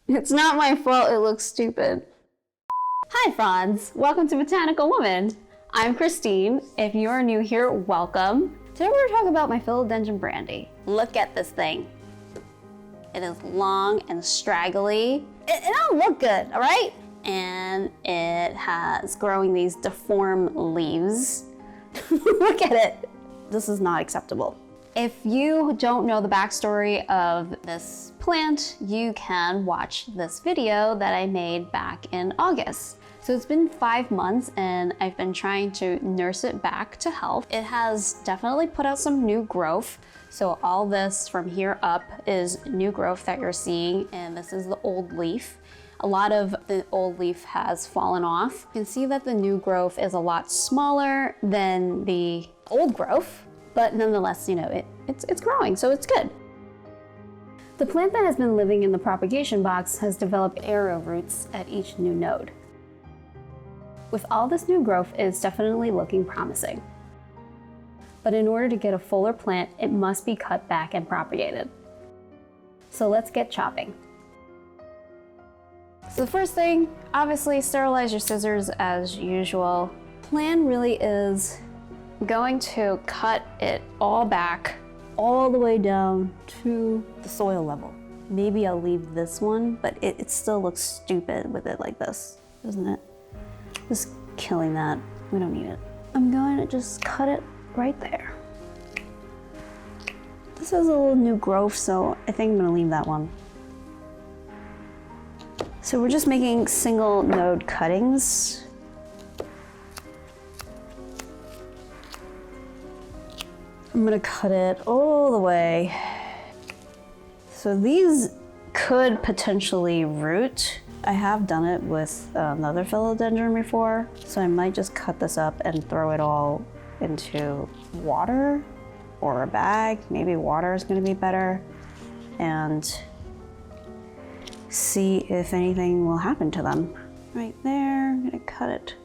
It's not my fault it looks stupid. Hi Franz, welcome to Botanical Woman. I'm Christine. If you're new here, welcome. Today we're talking about my Philodendron brandy. Look at this thing. It is long and straggly. It don't look good, all right? And it has growing these deformed leaves. Look at it. This is not acceptable. If you don't know the backstory of this plant, you can watch this video that I made back in August. So it's been 5 months and I've been trying to nurse it back to health. It has definitely put out some new growth. So all this from here up is new growth that you're seeing, and this is the old leaf. A lot of the old leaf has fallen off. You can see that the new growth is a lot smaller than the old growth, but nonetheless, you know, it's growing, so it's good. The plant that has been living in the propagation box has developed arrow roots at each new node. With all this new growth, it's definitely looking promising. But in order to get a fuller plant, it must be cut back and propagated. So let's get chopping. So the first thing, obviously sterilize your scissors as usual. Plan really is going to cut it all back, all the way down to the soil level. Maybe I'll leave this one, but it still looks stupid with it like this, doesn't it? Just killing that, we don't need it. I'm going to just cut it right there. This has a little new growth, so I think I'm gonna leave that one. So we're just making single node cuttings. I'm gonna cut it all the way. So these could potentially root. I have done it with another philodendron before, so I might just cut this up and throw it all into water or a bag. Maybe water is gonna be better, and see if anything will happen to them. Right there, I'm gonna cut it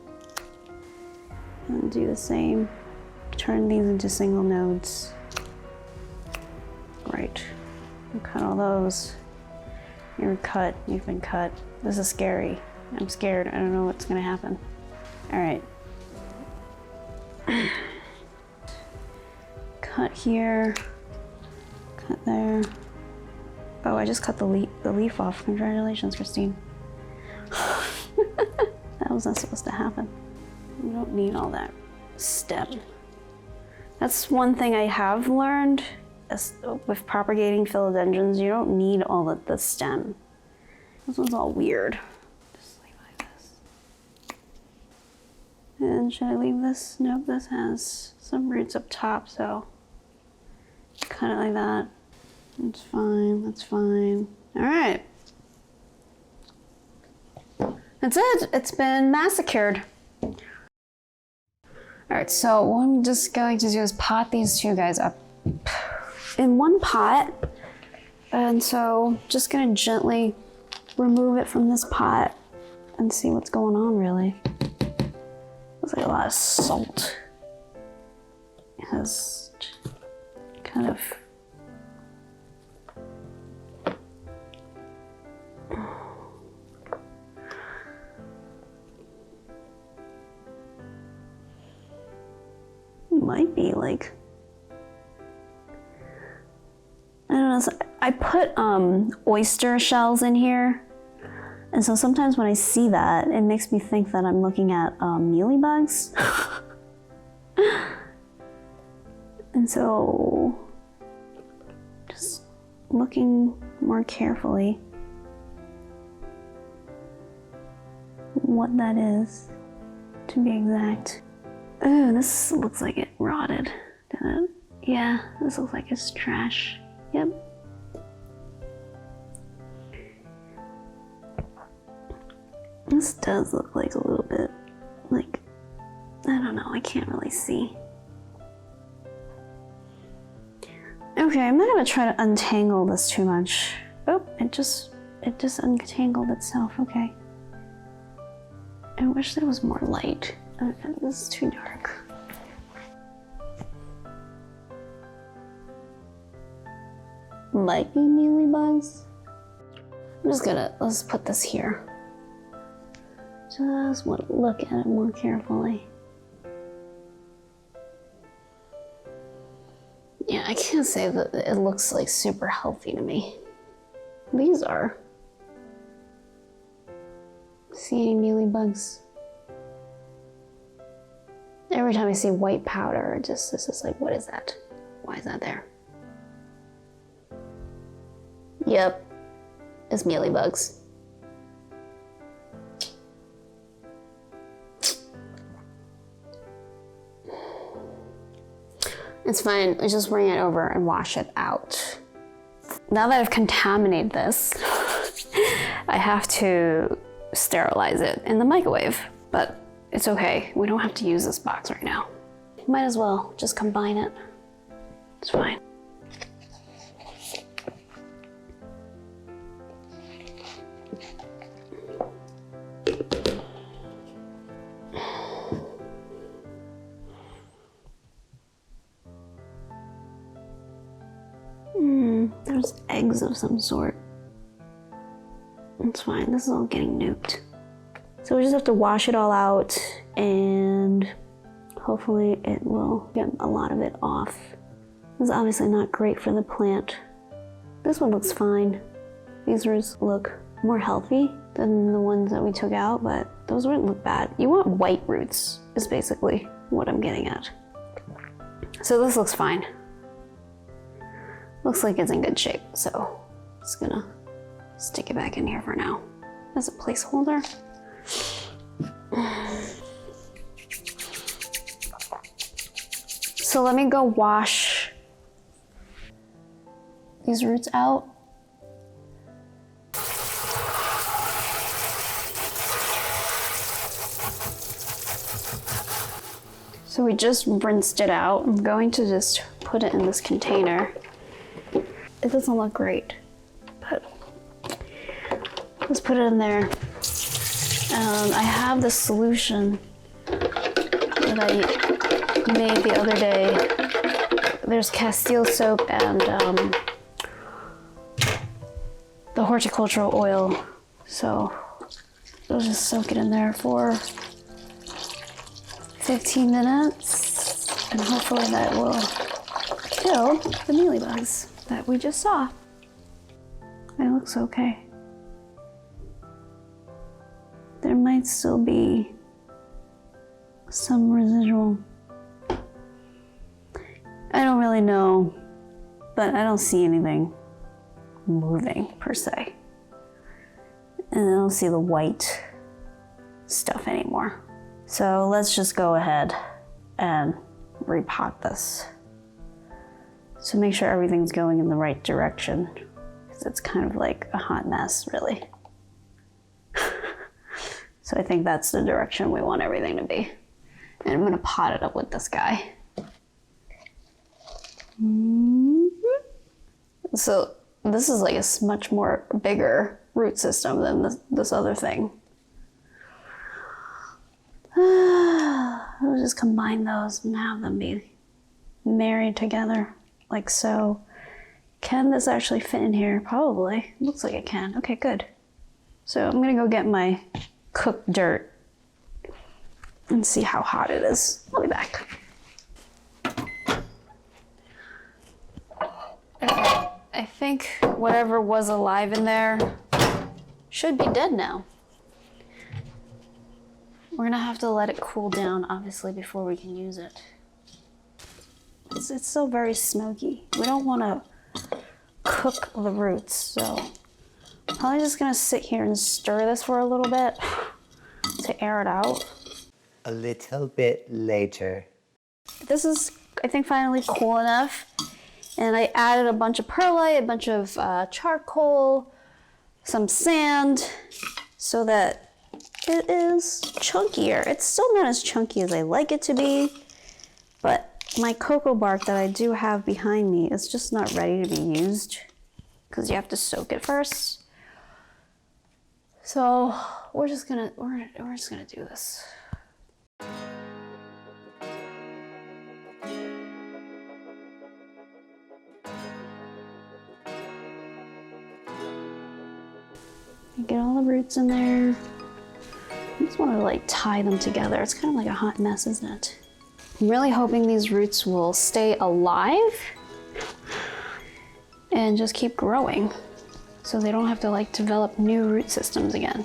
and do the same. Turn these into single nodes. Great, cut all those. You're cut, you've been cut. This is scary. I'm scared, I don't know what's gonna happen. All right. Cut here, cut there. Oh, I just cut the leaf off. Congratulations, Christine. That was not supposed to happen. You don't need all that stem. That's one thing I have learned with propagating philodendrons. You don't need all of the stem. This one's all weird. Just leave it like this. And should I leave this? Nope, this has some roots up top, so cut it like that. That's fine, that's fine. All right. That's it, it's been massacred. All right, so what I'm just going to do is pot these two guys up in one pot. And so just gonna gently remove it from this pot and see what's going on really. Looks like a lot of salt. It has kind of might be like, I don't know, so I put oyster shells in here, and so sometimes when I see that, it makes me think that I'm looking at mealybugs. And so just looking more carefully what that is, to be exact. Oh, this looks like it rotted, didn't it? Yeah, this looks like it's trash. Yep. This does look like a little bit, like, I don't know, I can't really see. Okay, I'm not gonna try to untangle this too much. Oh, it just untangled itself, okay. I wish there was more light. Okay, this is too dark. Leggy mealybugs? I'm just gonna, let's put this here. Just want to look at it more carefully. Yeah, I can't say that it looks like super healthy to me. These are. See any mealybugs? Every time I see white powder, it's just like, what is that? Why is that there? Yep, it's mealybugs. It's fine, I just bring it over and wash it out. Now that I've contaminated this, I have to sterilize it in the microwave, but it's okay. We don't have to use this box right now. Might as well just combine it. It's fine. There's eggs of some sort. It's fine, this is all getting nuked. So we just have to wash it all out and hopefully it will get a lot of it off. This is obviously not great for the plant. This one looks fine. These roots look more healthy than the ones that we took out, but those wouldn't look bad. You want white roots, is basically what I'm getting at. So this looks fine. Looks like it's in good shape, so just gonna stick it back in here for now as a placeholder. So let me go wash these roots out. So we just rinsed it out. I'm going to just put it in this container. It doesn't look great, but let's put it in there. I have the solution that I made the other day. There's Castile soap and the horticultural oil. So I'll just soak it in there for 15 minutes, and hopefully that will kill the mealybugs that we just saw. It looks okay. There might still be some residual. I don't really know, but I don't see anything moving per se. And I don't see the white stuff anymore. So let's just go ahead and repot this. So make sure everything's going in the right direction, because it's kind of like a hot mess, really. So I think that's the direction we want everything to be. And I'm gonna pot it up with this guy. So this is like a much more bigger root system than this other thing. I'll just combine those and have them be married together, like so. Can this actually fit in here? Probably. Looks like it can. Okay, good. So I'm gonna go get my cooked dirt and see how hot it is. I'll be back. Okay, I think whatever was alive in there should be dead now. We're gonna have to let it cool down, obviously, before we can use it. It's still very smoky. We don't wanna cook the roots, so I'm probably just gonna sit here and stir this for a little bit to air it out. A little bit later. This is, I think, finally cool enough. And I added a bunch of perlite, a bunch of charcoal, some sand, so that it is chunkier. It's still not as chunky as I like it to be, but my cocoa bark that I do have behind me is just not ready to be used because you have to soak it first. So we're just gonna do this. Get all the roots in there. I just want to like tie them together. It's kind of like a hot mess, isn't it? I'm really hoping these roots will stay alive and just keep growing so they don't have to like develop new root systems again.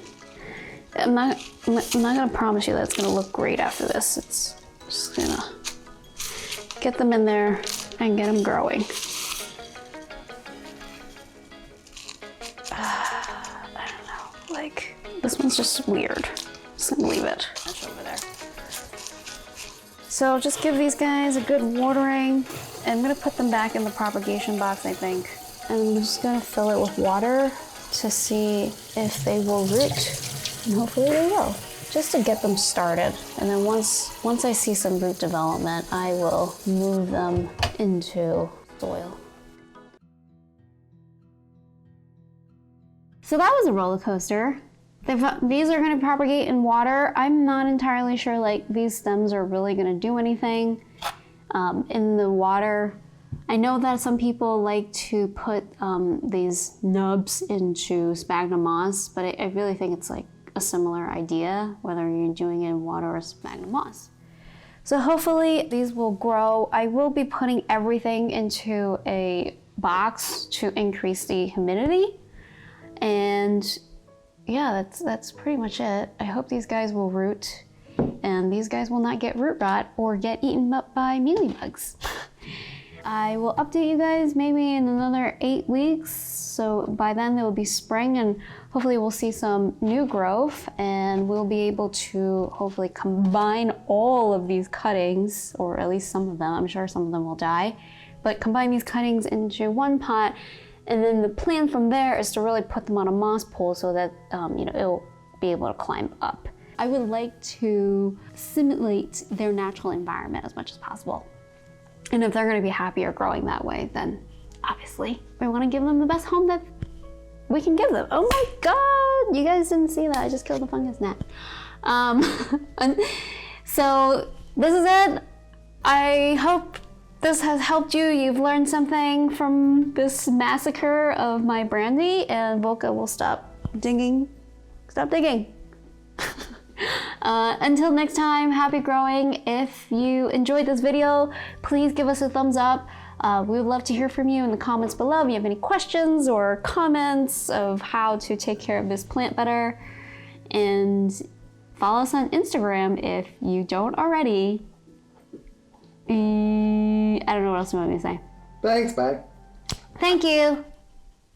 I'm not gonna promise you that it's gonna look great after this. It's just gonna get them in there and get them growing. I don't know, like this one's just weird. Just gonna leave it. That's over there. So just give these guys a good watering. And I'm gonna put them back in the propagation box, I think. And I'm just gonna fill it with water to see if they will root. And hopefully they will, just to get them started. And then once I see some root development, I will move them into soil. So that was a roller coaster. These are gonna propagate in water. I'm not entirely sure like these stems are really gonna do anything in the water. I know that some people like to put these nubs into sphagnum moss, but I really think it's like a similar idea, whether you're doing it in water or sphagnum moss. So hopefully these will grow. I will be putting everything into a box to increase the humidity. And yeah, that's pretty much it. I hope these guys will root and these guys will not get root rot or get eaten up by mealybugs. I will update you guys maybe in another 8 weeks. So by then there will be spring and hopefully we'll see some new growth and we'll be able to hopefully combine all of these cuttings, or at least some of them. I'm sure some of them will die, but combine these cuttings into one pot. And then the plan from there is to really put them on a moss pole so that it'll be able to climb up. I would like to simulate their natural environment as much as possible. And if they're going to be happier growing that way, then obviously we want to give them the best home that we can give them. Oh my God, you guys didn't see that. I just killed the fungus gnat. So this is it. I hope this has helped you. You've learned something from this massacre of my brandy, and Volca will stop digging. Stop digging. Until next time, happy growing. If you enjoyed this video, please give us a thumbs up. We would love to hear from you in the comments below if you have any questions or comments of how to take care of this plant better. And follow us on Instagram if you don't already. I don't know what else you want me to say. Thanks, bye. Thank you.